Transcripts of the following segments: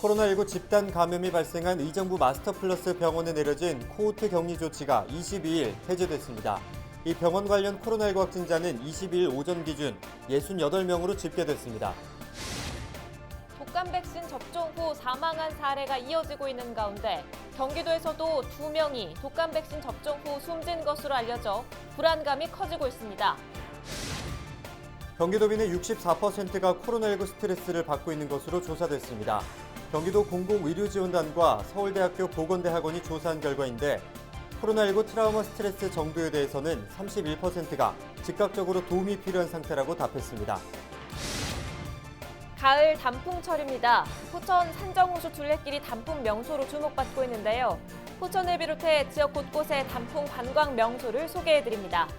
코로나19 집단 감염이 발생한 의정부 마스터플러스 병원에 내려진 코호트 격리 조치가 22일 해제됐습니다. 이 병원 관련 코로나19 확진자는 22일 오전 기준 68명으로 집계됐습니다. 독감 백신 접종 후 사망한 사례가 이어지고 있는 가운데 경기도에서도 2명이 독감 백신 접종 후 숨진 것으로 알려져 불안감이 커지고 있습니다. 경기도민의 64%가 코로나19 스트레스를 받고 있는 것으로 조사됐습니다. 경기도 공공의료지원단과 서울대학교 보건대학원이 조사한 결과인데 코로나19 트라우마 스트레스 정도에 대해서는 31%가 즉각적으로 도움이 필요한 상태라고 답했습니다. 가을 단풍철입니다. 포천 산정호수 둘레길이 단풍 명소로 주목받고 있는데요. 포천을 비롯해 지역 곳곳의 단풍 관광 명소를 소개해드립니다.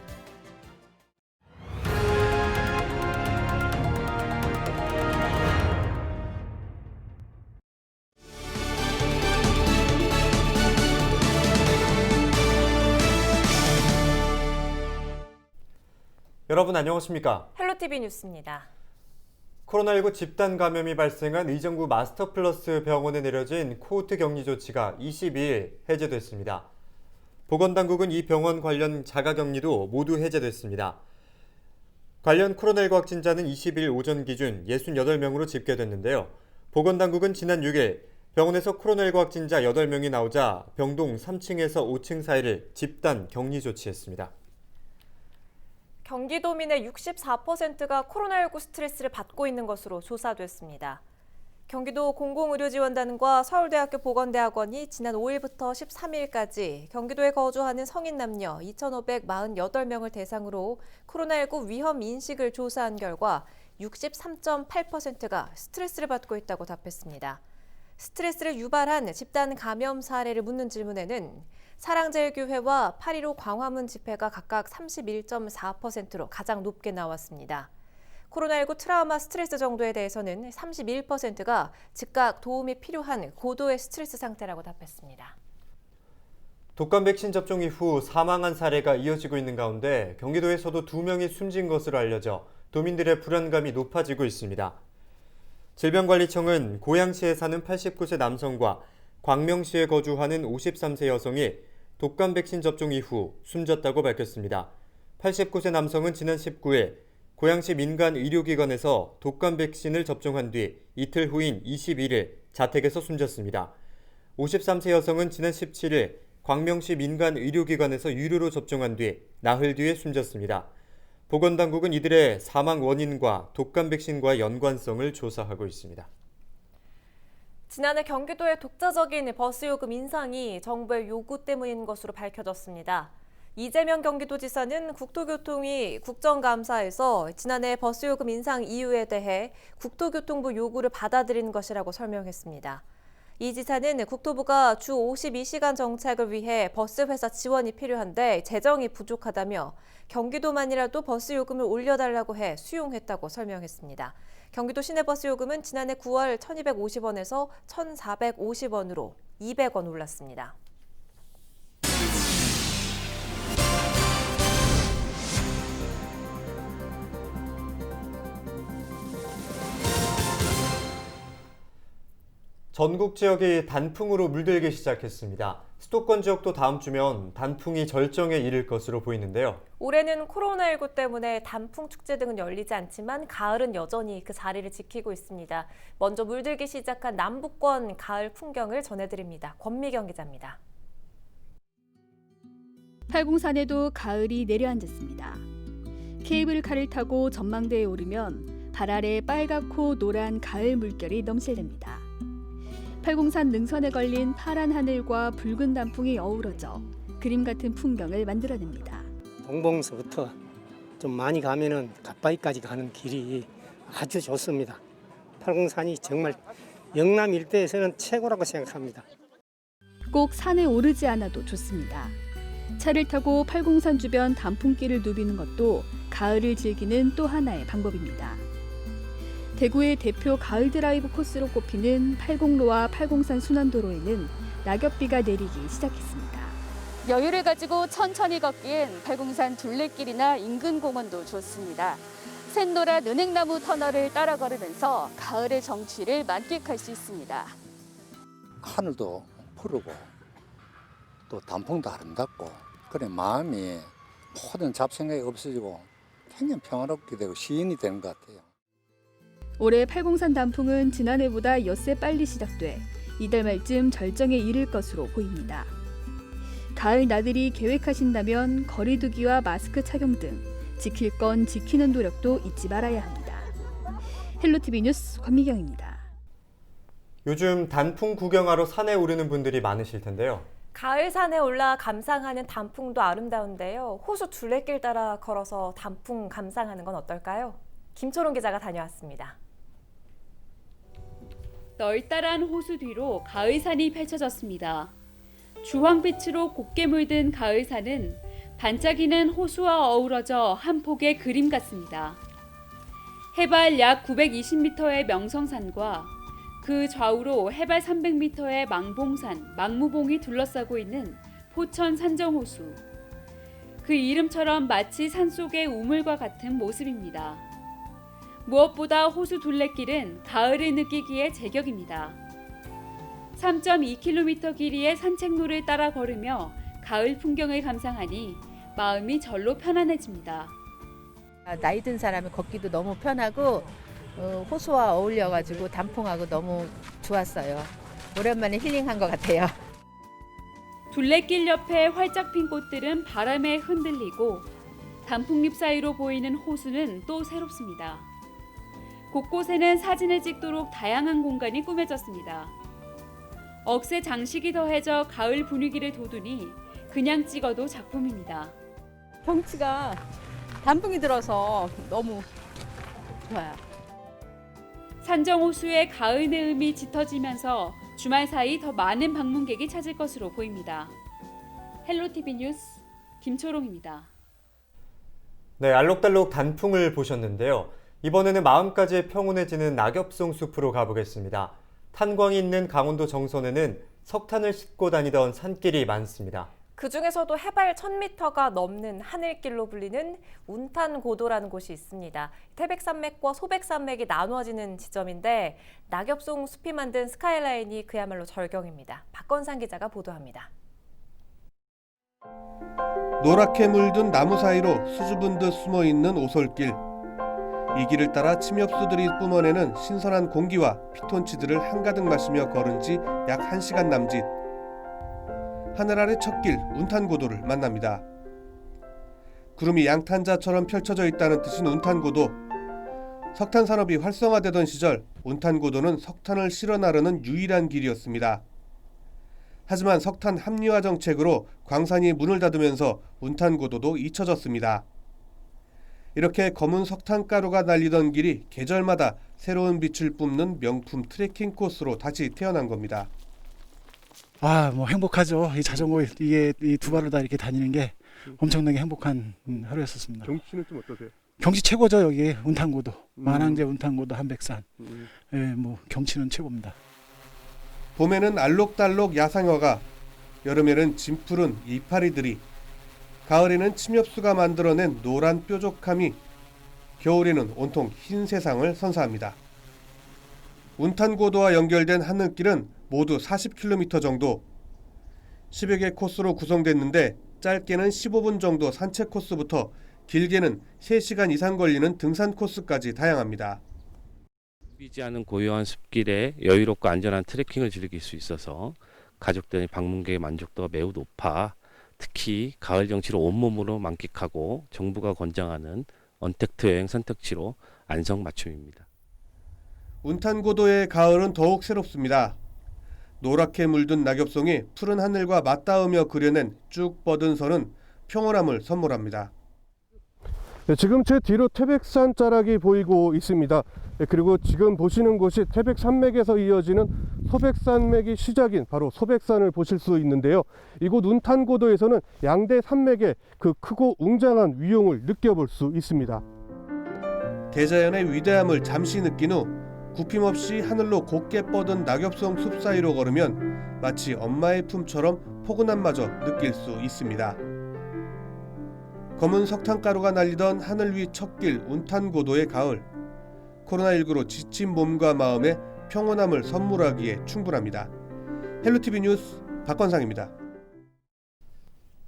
여러분 안녕하십니까? 헬로티비 뉴스입니다. 코로나19 집단 감염이 발생한 의정부 마스터플러스 병원에 내려진 코호트 격리 조치가 22일 해제됐습니다. 보건당국은 이 병원 관련 자가격리도 모두 해제됐습니다. 관련 코로나19 확진자는 20일 오전 기준 68명으로 집계됐는데요. 보건당국은 지난 6일 병원에서 코로나19 확진자 8명이 나오자 병동 3층에서 5층 사이를 집단 격리 조치했습니다. 경기도민의 64%가 코로나19 스트레스를 받고 있는 것으로 조사됐습니다. 경기도 공공의료지원단과 서울대학교 보건대학원이 지난 5일부터 13일까지 경기도에 거주하는 성인 남녀 2,548명을 대상으로 코로나19 위험 인식을 조사한 결과 63.8%가 스트레스를 받고 있다고 답했습니다. 스트레스를 유발한 집단 감염 사례를 묻는 질문에는 사랑제일교회와 8.15 광화문 집회가 각각 31.4%로 가장 높게 나왔습니다. 코로나19 트라우마 스트레스 정도에 대해서는 31%가 즉각 도움이 필요한 고도의 스트레스 상태라고 답했습니다. 독감 백신 접종 이후 사망한 사례가 이어지고 있는 가운데 경기도에서도 2명이 숨진 것으로 알려져 도민들의 불안감이 높아지고 있습니다. 질병관리청은 고양시에 사는 89세 남성과 광명시에 거주하는 53세 여성이 독감 백신 접종 이후 숨졌다고 밝혔습니다. 89세 남성은 지난 19일 고양시 민간 의료기관에서 독감 백신을 접종한 뒤 이틀 후인 21일 자택에서 숨졌습니다. 53세 여성은 지난 17일 광명시 민간 의료기관에서 유료로 접종한 뒤 나흘 뒤에 숨졌습니다. 보건당국은 이들의 사망 원인과 독감 백신과의 연관성을 조사하고 있습니다. 지난해 경기도의 독자적인 버스 요금 인상이 정부의 요구 때문인 것으로 밝혀졌습니다. 이재명 경기도지사는 국토교통위 국정감사에서 지난해 버스 요금 인상 이유에 대해 국토교통부 요구를 받아들인 것이라고 설명했습니다. 이 지사는 국토부가 주 52시간 정착을 위해 버스 회사 지원이 필요한데 재정이 부족하다며 경기도만이라도 버스 요금을 올려달라고 해 수용했다고 설명했습니다. 경기도 시내버스 요금은 지난해 9월 1,250원에서 1,450원으로 200원 올랐습니다. 전국 지역이 단풍으로 물들기 시작했습니다. 수도권 지역도 다음 주면 단풍이 절정에 이를 것으로 보이는데요. 올해는 코로나19 때문에 단풍 축제 등은 열리지 않지만 가을은 여전히 그 자리를 지키고 있습니다. 먼저 물들기 시작한 남부권 가을 풍경을 전해드립니다. 권미경 기자입니다. 팔공산에도 가을이 내려앉았습니다. 케이블카를 타고 전망대에 오르면 발 아래 빨갛고 노란 가을 물결이 넘실냅니다. 팔공산 능선에 걸린 파란 하늘과 붉은 단풍이 어우러져 그림 같은 풍경을 만들어냅니다. 동봉서부터 좀 많이 가면은 갓바위까지 가는 길이 아주 좋습니다. 팔공산이 정말 영남 일대에서는 최고라고 생각합니다. 꼭 산에 오르지 않아도 좋습니다. 차를 타고 팔공산 주변 단풍길을 누비는 것도 가을을 즐기는 또 하나의 방법입니다. 대구의 대표 가을 드라이브 코스로 꼽히는 팔공로와 팔공산 순환도로에는 낙엽비가 내리기 시작했습니다. 여유를 가지고 천천히 걷기엔 팔공산 둘레길이나 인근 공원도 좋습니다. 샛노란 은행나무 터널을 따라 걸으면서 가을의 정취를 만끽할 수 있습니다. 하늘도 푸르고 또 단풍도 아름답고 그래 마음이 모든 잡생각이 없어지고 굉장히 평화롭게 되고 시인이 되는 것 같아요. 올해 팔공산 단풍은 지난해보다 엿새 빨리 시작돼 이달 말쯤 절정에 이를 것으로 보입니다. 가을 나들이 계획하신다면 거리 두기와 마스크 착용 등 지킬 건 지키는 노력도 잊지 말아야 합니다. 헬로티비 뉴스 권미경입니다. 요즘 단풍 구경하러 산에 오르는 분들이 많으실 텐데요. 가을 산에 올라 감상하는 단풍도 아름다운데요. 호수 둘레길 따라 걸어서 단풍 감상하는 건 어떨까요? 김초롱 기자가 다녀왔습니다. 널따란 호수 뒤로 가을산이 펼쳐졌습니다. 주황빛으로 곱게 물든 가을산은 반짝이는 호수와 어우러져 한 폭의 그림 같습니다. 해발 약 920m의 명성산과 그 좌우로 해발 300m의 망봉산, 망무봉이 둘러싸고 있는 포천 산정호수. 그 이름처럼 마치 산속의 우물과 같은 모습입니다. 무엇보다 호수 둘레길은 가을을 느끼기에 제격입니다. 3.2km 길이의 산책로를 따라 걸으며 가을 풍경을 감상하니 마음이 절로 편안해집니다. 나이 든 사람이 걷기도 너무 편하고 호수와 어울려가지고 단풍하고 너무 좋았어요. 오랜만에 힐링한 것 같아요. 둘레길 옆에 활짝 핀 꽃들은 바람에 흔들리고 단풍잎 사이로 보이는 호수는 또 새롭습니다. 곳곳에는 사진을 찍도록 다양한 공간이 꾸며졌습니다. 억새 장식이 더해져 가을 분위기를 돋우니 그냥 찍어도 작품입니다. 경치가 단풍이 들어서 너무 좋아요. 산정호수의 가을 내음이 짙어지면서 주말 사이 더 많은 방문객이 찾을 것으로 보입니다. 헬로티비 뉴스 김초롱입니다. 네, 알록달록 단풍을 보셨는데요. 이번에는 마음까지 평온해지는 낙엽송 숲으로 가보겠습니다. 탄광이 있는 강원도 정선에는 석탄을 싣고 다니던 산길이 많습니다. 그 중에서도 해발 1000m가 넘는 하늘길로 불리는 운탄고도라는 곳이 있습니다. 태백산맥과 소백산맥이 나누어지는 지점인데 낙엽송 숲이 만든 스카이라인이 그야말로 절경입니다. 박건상 기자가 보도합니다. 노랗게 물든 나무 사이로 수줍은 듯 숨어있는 오솔길. 이 길을 따라 침엽수들이 뿜어내는 신선한 공기와 피톤치드를 한가득 마시며 걸은 지 약 1시간 남짓. 하늘 아래 첫 길 운탄고도를 만납니다. 구름이 양탄자처럼 펼쳐져 있다는 뜻인 운탄고도. 석탄 산업이 활성화되던 시절 운탄고도는 석탄을 실어 나르는 유일한 길이었습니다. 하지만 석탄 합리화 정책으로 광산이 문을 닫으면서 운탄고도도 잊혀졌습니다. 이렇게 검은 석탄가루가 날리던 길이 계절마다 새로운 빛을 뿜는 명품 트레킹 코스로 다시 태어난 겁니다. 뭐 행복하죠. 이 자전거 이게 이 두 발로 다 이렇게 다니는 게 엄청나게 행복한 하루였었습니다. 경치는 좀 어떠세요? 경치 최고죠. 여기 운탄고도, 만항제 운탄고도 한백산. 예, 경치는 최고입니다. 봄에는 알록달록 야상어가, 여름에는 진푸른 이파리들이, 가을에는 침엽수가 만들어낸 노란 뾰족함이, 겨울에는 온통 흰 세상을 선사합니다. 운탄고도와 연결된 하늘길은 모두 40km 정도, 10여 개 코스로 구성됐는데 짧게는 15분 정도 산책 코스부터 길게는 3시간 이상 걸리는 등산 코스까지 다양합니다. 비지 않은 고요한 숲길에 여유롭고 안전한 트레킹을 즐길 수 있어서 가족들의 방문객의 만족도가 매우 높아 특히 가을 정치를 온몸으로 만끽하고 정부가 권장하는 언택트 여행 선택지로 안성맞춤입니다. 운탄고도의 가을은 더욱 새롭습니다. 노랗게 물든 낙엽송이 푸른 하늘과 맞닿으며 그려낸 쭉 뻗은 선은 평온함을 선물합니다. 네, 지금 제 뒤로 태백산 자락이 보이고 있습니다. 네, 그리고 지금 보시는 곳이 태백산맥에서 이어지는 소백산맥이 시작인 바로 소백산을 보실 수 있는데요. 이곳 운탄고도에서는 양대 산맥의 그 크고 웅장한 위용을 느껴볼 수 있습니다. 대자연의 위대함을 잠시 느낀 후 굽힘없이 하늘로 곱게 뻗은 낙엽송 숲 사이로 걸으면 마치 엄마의 품처럼 포근함마저 느낄 수 있습니다. 검은 석탄가루가 날리던 하늘 위 첫 길 운탄고도의 가을. 코로나19로 지친 몸과 마음에 평온함을 선물하기에 충분합니다. 헬로티비 뉴스 박건상입니다.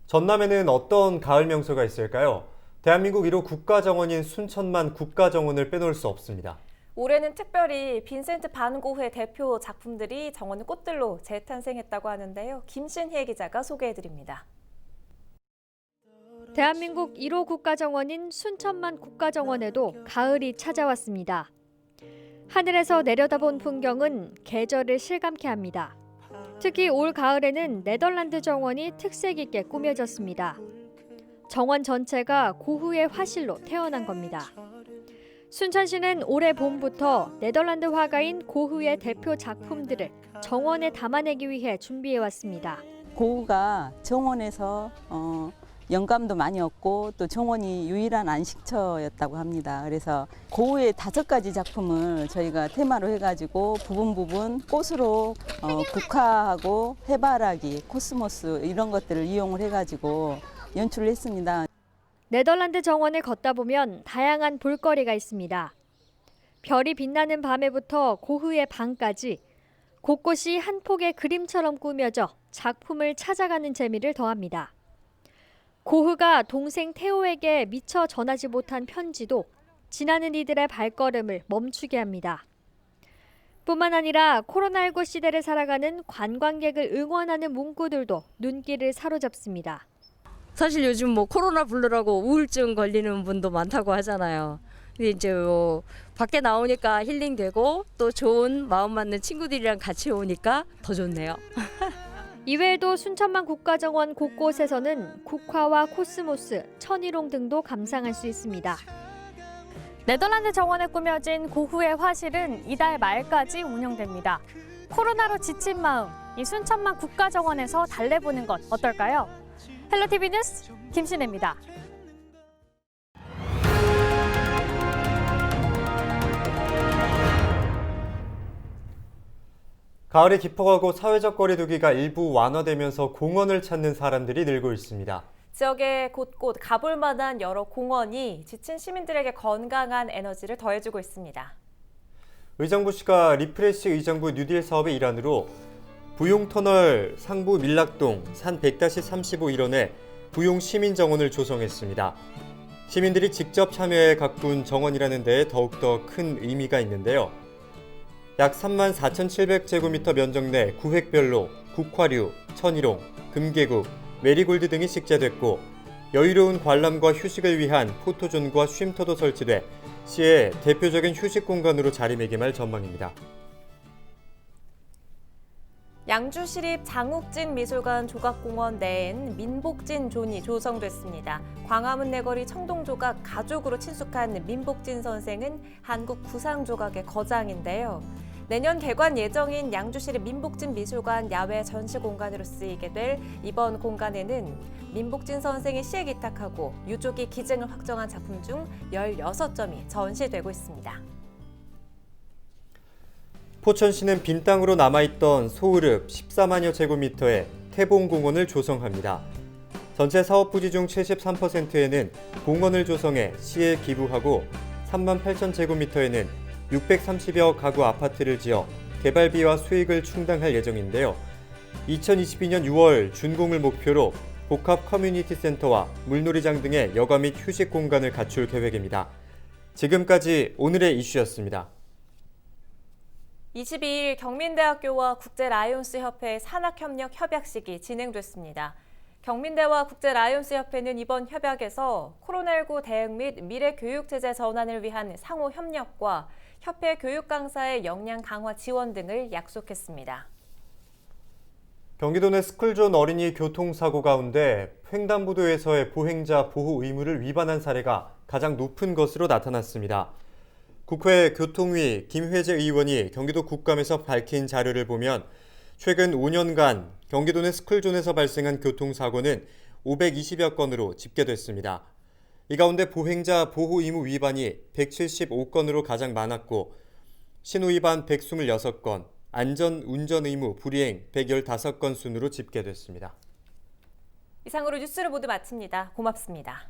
전남에는 어떤 가을 명소가 있을까요? 대한민국 1호 국가정원인 순천만 국가정원을 빼놓을 수 없습니다. 올해는 특별히 빈센트 반 고흐의 대표 작품들이 정원 꽃들로 재탄생했다고 하는데요. 김신혜 기자가 소개해드립니다. 대한민국 1호 국가정원인 순천만 국가정원에도 가을이 찾아왔습니다. 하늘에서 내려다본 풍경은 계절을 실감케 합니다. 특히 올 가을에는 네덜란드 정원이 특색 있게 꾸며졌습니다. 정원 전체가 고흐의 화실로 태어난 겁니다. 순천시는 올해 봄부터 네덜란드 화가인 고흐의 대표 작품들을 정원에 담아내기 위해 준비해왔습니다. 고흐가 정원에서 영감도 많이 얻고 또 정원이 유일한 안식처였다고 합니다. 그래서 고흐의 5가지 작품을 저희가 테마로 해가지고 부분 꽃으로 국화하고 해바라기, 코스모스 이런 것들을 이용을 해가지고 연출을 했습니다. 네덜란드 정원을 걷다 보면 다양한 볼거리가 있습니다. 별이 빛나는 밤에부터 고흐의 방까지 곳곳이 한 폭의 그림처럼 꾸며져 작품을 찾아가는 재미를 더합니다. 고흐가 동생 테오에게 미처 전하지 못한 편지도 지나는 이들의 발걸음을 멈추게 합니다. 뿐만 아니라 코로나19 시대를 살아가는 관광객을 응원하는 문구들도 눈길을 사로잡습니다. 사실 요즘 코로나 블루라고 우울증 걸리는 분도 많다고 하잖아요. 근데 이제 밖에 나오니까 힐링되고 또 좋은 마음 맞는 친구들이랑 같이 오니까 더 좋네요. 이외에도 순천만 국가정원 곳곳에서는 국화와 코스모스, 천일홍 등도 감상할 수 있습니다. 네덜란드 정원에 꾸며진 고흐의 화실은 이달 말까지 운영됩니다. 코로나로 지친 마음, 이 순천만 국가정원에서 달래보는 것 어떨까요? 헬로티비 뉴스 김신혜입니다. 가을이 깊어가고 사회적 거리 두기가 일부 완화되면서 공원을 찾는 사람들이 늘고 있습니다. 지역의 곳곳 가볼 만한 여러 공원이 지친 시민들에게 건강한 에너지를 더해주고 있습니다. 의정부시가 리프레시 의정부 뉴딜 사업의 일환으로 부용터널 상부 밀락동 산 100-35 일원에 부용 시민정원을 조성했습니다. 시민들이 직접 참여해 가꾼 정원이라는 데에 더욱더 큰 의미가 있는데요. 약 34,700제곱미터 면적 내 구획별로 국화류, 천일홍, 금계국, 메리골드 등이 식재됐고 여유로운 관람과 휴식을 위한 포토존과 쉼터도 설치돼 시의 대표적인 휴식 공간으로 자리매김할 전망입니다. 양주시립 장욱진 미술관 조각공원 내엔 민복진 존이 조성됐습니다. 광화문 내거리 청동조각 가족으로 친숙한 민복진 선생은 한국 구상조각의 거장인데요. 내년 개관 예정인 양주시립 민복진 미술관 야외 전시 공간으로 쓰이게 될 이번 공간에는 민복진 선생의 시에 기탁하고 유족이 기증을 확정한 작품 중 16점이 전시되고 있습니다. 포천시는 빈 땅으로 남아있던 소흐릅 14만여 제곱미터의 태봉공원을 조성합니다. 전체 사업 부지 중 73%에는 공원을 조성해 시에 기부하고 3만 8천 제곱미터에는 630여 가구 아파트를 지어 개발비와 수익을 충당할 예정인데요. 2022년 6월 준공을 목표로 복합 커뮤니티 센터와 물놀이장 등의 여가 및 휴식 공간을 갖출 계획입니다. 지금까지 오늘의 이슈였습니다. 22일 경민대학교와 국제라이온스협회 산학협력 협약식이 진행됐습니다. 경민대와 국제라이온스협회는 이번 협약에서 코로나19 대응 및 미래교육체제 전환을 위한 상호 협력과 협회 교육 강사의 역량 강화 지원 등을 약속했습니다. 경기도 내 스쿨존 어린이 교통사고 가운데 횡단보도에서의 보행자 보호 의무를 위반한 사례가 가장 높은 것으로 나타났습니다. 국회 교통위 김회재 의원이 경기도 국감에서 밝힌 자료를 보면 최근 5년간 경기도 내 스쿨존에서 발생한 교통사고는 520여 건으로 집계됐습니다. 이 가운데 보행자 보호 의무 위반이 175건으로 가장 많았고 신호 위반 126건, 안전 운전 의무 불이행 115건 순으로 집계됐습니다. 이상으로 뉴스를 모두 마칩니다. 고맙습니다.